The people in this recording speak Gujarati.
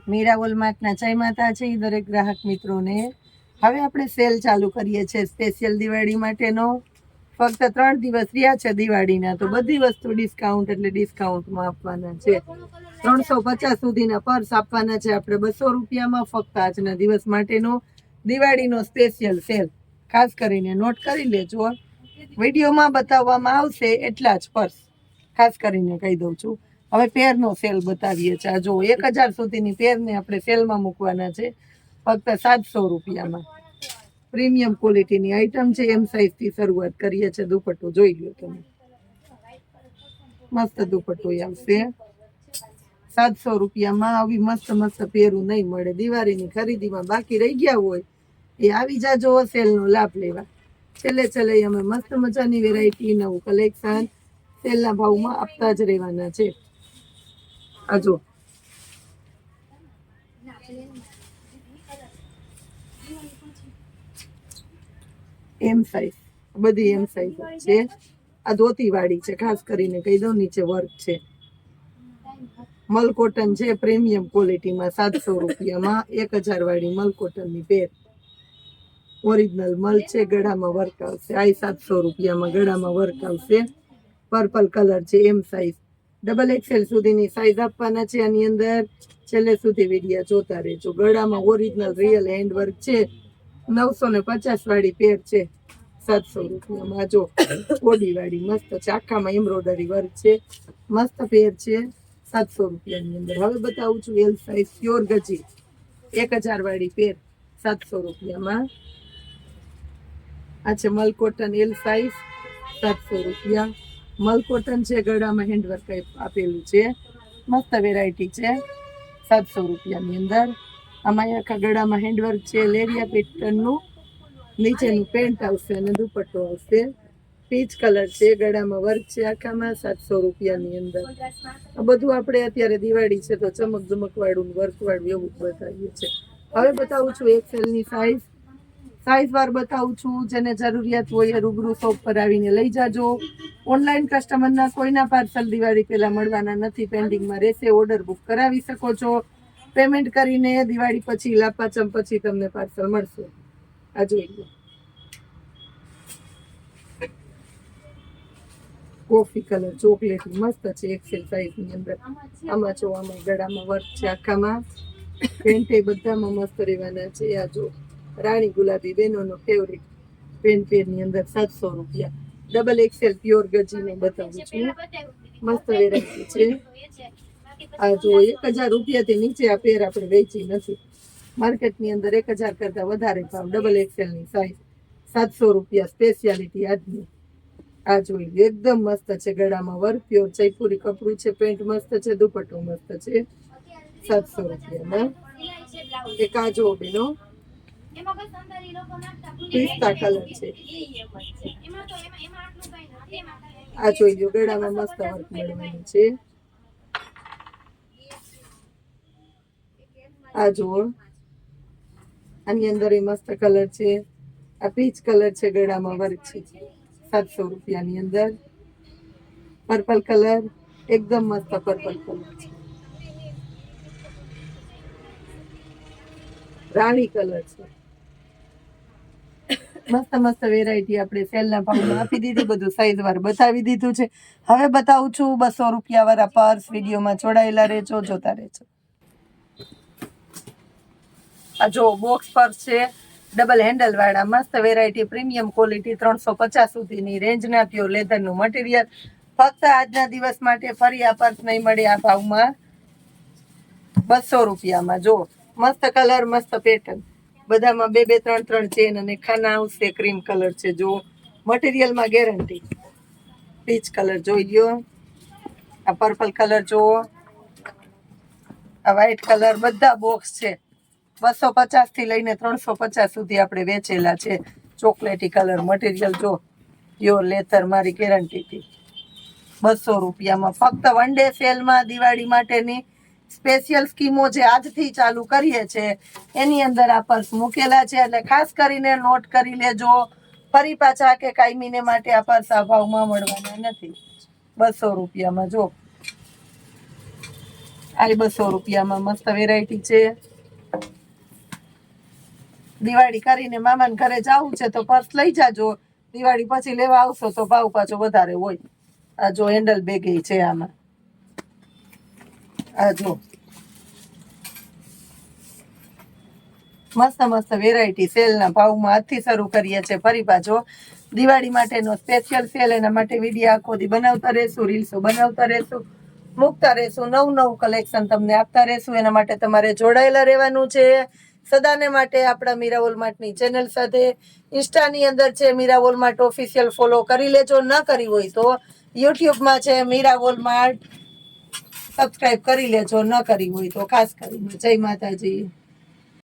મીરા વોલમાર્ટના જય માતાજી દરેક ગ્રાહક મિત્રોને। હવે આપણે સેલ ચાલુ કરીએ છીએ સ્પેશિયલ દિવાળી માટેનો। ફક્ત 3 દિવસ રહ્યા છે દિવાળીના, તો બધી વસ્તુ ડિસ્કાઉન્ટ એટલે ડિસ્કાઉન્ટમાં આપવાના છે। 350 સુધીના પર્સ આપવાના છે આપણે 200 રૂપિયામાં। ફક્ત આજના દિવસ માટેનો દિવાળીનો સ્પેશિયલ સેલ, ખાસ કરીને નોટ કરી લેજો। વિડીયોમાં બતાવવામાં આવશે એટલા જ પર્સ, ખાસ કરીને કહી દઉં છું। હવે પેરનો સેલ બતાવીએ છીએ। જો 1000 સુધીની પેરને આપણે સેલમાં મૂકવાના છે ફક્ત 700 રૂપિયામાં। પ્રીમિયમ ક્વોલિટીની આઈટમ છે, એમ સાઈઝથી શરૂઆત કરીએ છીએ। દુપટ્ટો જોઈ લો તમે, મસ્ત દુપટ્ટો આવશે। 700 રૂપિયામાં આવી મસ્ત મસ્ત પેરું નહીં મળે। દિવાળીની ખરીદીમાં બાકી રહી ગયા હોય એ આવી જાજો સેલનો લાભ લેવા। છેલ્લે અમે મસ્ત મજાની વેરાયટી, નવું કલેક્શન સેલના ભાવમાં આપતા જ રહેવાના છે। આ જો એમ સાઈઝ, બધી એમ સાઈઝ છે। આ ધોતી વાળી છે, ખાસ કરીને કહી દઉં, નીચે વર્ક છે। મલ કોટન છે, પ્રીમિયમ ક્વોલિટીમાં 700 રૂપિયામાં 1000 વાળી મલ કોટનની પેર। ઓરિજિનલ મલ છે, ગળામાં વર્ક આવશે। આ 700 રૂપિયામાં ગળામાં વર્ક આવશે। પર્પલ કલર છે, એમ સાઈઝ, XXL સુધીની સાઈઝ આપવાના છે આની અંદર। છેલ્લે સુધી વિડીયો જોતા રહેજો। ગળામાં ઓરિજિનલ રિયલ હેન્ડ વર્ક છે। 950 વાળી પેર છે 700 રૂપિયામાં। જો બોડી વાળી મસ્ત છે, આખામાં એમ્બ્રોઇડરી વર્ક છે, મસ્ત પેર છે 700 રૂપિયાની અંદર। હવે બતાવું છું એલ સાઈઝ પ્યોર ગજી 1000 વાળી પેર 700 રૂપિયામાં। આ છે મલ કોટન એલ સાઈઝ 700 રૂપિયા। મલ કોટન છે, ગળામાં હેન્ડવર્ક આપેલું છે, મસ્ત વેરાયટી છે 700 રૂપિયાની અંદર। આમાં આખા ગળામાં હેન્ડવર્ક છે, લેરિયા પેટર્નનું નીચેનું પેન્ટ આવશે અને દુપટ્ટો આવશે। પીચ કલર છે, ગળામાં વર્ક છે આખામાં 700 રૂપિયાની અંદર। આ બધું આપણે અત્યારે દિવાળી છે તો ચમક ધમક વાળું વર્ક વાળું એવું જ બતાવીએ છીએ। હવે બતાવું છું XL ની સાઈઝ વાર બતાવું છું। જેને જરૂરિયાત હોય એ રૂબરૂ શોપ પર આવીને લઈ જાજો। ઓનલાઈન કસ્ટમરના કોઈના પાર્સલ દિવાળી પહેલા મળવાના નથી, પેન્ડિંગમાં રહેશે। ઓર્ડર બુક કરાવી શકો છો પેમેન્ટ કરીને। દિવાળી પછી લાપાચમ પછી તમને પાર્સલ મળશે। આ જોઈ લો, કોફી કલર ચોકલેટી મસ્ત છે XL સાઈઝની અંદર। આમાં જો આમાં ગળામાં વર્ક છે, આખામાં પેન્ટ બધામાં મસ્ત રહેવાના છે। આ જો રાણી ગુલાબી બહેનોનો ફેવરિટ પેન્ટ પેરની અંદર 700 રૂપિયા। XXL પ્યોર ગજીને બતાવું છું, મસ્ત વેરાયટી છે। આ જો 1000 રૂપિયાથી નીચે આ પેર આપણે વેચી નથી। માર્કેટની અંદર 1000 કરતા વધારે ભાવ। XXL ની સાઈઝ 700 રૂપિયા સ્પેશિયાલિટી આજની। આ જોઈ લો, એકદમ મસ્ત છે, ગળામાં વર્ક પ્યોર જયપુરી કપડું છે, પેન્ટ મસ્ત છે, દુપટ્ટો મસ્ત છે 700 રૂપિયામાં। એક આ જો બેનો પિસ્તા કલર છે, આ જોઈ લો, ગળામાં મસ્ત વર્ક મળવાનું છે। આ જુઓ, આની અંદર મસ્ત કલર છે, આ પીચ કલર છે, ગળામાં વર્ક છે 700 રૂપિયાની અંદર। પર્પલ કલર, એકદમ મસ્ત પર્પલ કલર છે, રાણી કલર છે, મસ્ત મસ્ત વેરાયટી આપણે સેલના ભાવમાં આપી દીધી। બધું સાઈઝ વાર બતાવી દીધું છે। હવે બતાવું છું 200 રૂપિયા વાળા પર્સ। વિડીયોમાં જોડાયેલા રહેજો, જોતા રહેજો। આ જો બોક્સ પર્સ છે, ડબલ હેન્ડલ વાળા મસ્ત વેરાયટી, પ્રીમિયમ ક્વોલિટી 350 સુધીની રેન્જના, પ્યોર લેધરનું મટીરિયલ। ફક્ત આજના દિવસ માટે ફરી આ પર્સ નહીં મળે આ ભાવમાં 200 રૂપિયામાં। જો મસ્ત કલર, મસ્ત પેટર્ન, બધામાં 2 2 3 3 ચેન અને ખાના આવશે। ક્રીમ કલર છે, જો મટીરિયલમાં ગેરંટી। પીચ કલર જોઈ લ્યો, આ પર્પલ કલર જુઓ, આ વ્હાઈટ કલર, બધા બોક્સ છે। 250 થી લઈને 350 સુધી આપણે વેચેલા છે। ચોકલેટી કલર, મટીરિયલ જો પ્યોર લેધર, મારી ગેરંટીથી 200 રૂપિયામાં। ફક્ત વન ડે સેલમાં દિવાળી માટેની સ્પેશિયલ સ્કીમો જે આજથી ચાલુ કરીએ છે એની અંદર આ પર્સ મૂકેલા છે, એટલે ખાસ કરીને નોટ કરી લેજો। ફરી પાછા કે કાયમીને માટે આ પર્સ આ ભાવમાં મળવાના નથી 200 રૂપિયામાં। જો આ 200 રૂપિયામાં મસ્ત વેરાયટી છે. દિવાળી કરીને મામાને ઘરે જવું છે તો પર્સ લઈ જાજો. દિવાળી પછી લેવા આવશો તો ભાવ પાછો વધારે હોય. આ જો હેન્ડલ બેગ છે આમાં. આ જો મસ્ત મસ્ત વેરાયટી સેલના ભાવમાં આજથી શરૂ કરીએ છીએ. ફરી પાછો દિવાળી માટેનો સ્પેશિયલ સેલ, એના માટે વિડીયો આખો દી બનાવતા રહેશું, રીલ્સો બનાવતા રહેશું, મૂકતા રહેશું, નવું કલેક્શન તમને આપતા રહેશું. એના માટે તમારે જોડાયેલા રહેવાનું છે સદાને માટે આપણા મીરા વોલમાર્ટની ચેનલ સાથે. ઇન્સ્ટાની અંદર છે મીરા વોલમાર્ટ ઓફિશિયલ, ફોલો કરી લેજો. ન કરી હોય તો યુટ્યુબમાં છે મીરા વોલમાર્ટ, સબસ્ક્રાઇબ કરી લેજો. ન કરી હોય તો ખાસ કરીને જય માતાજી.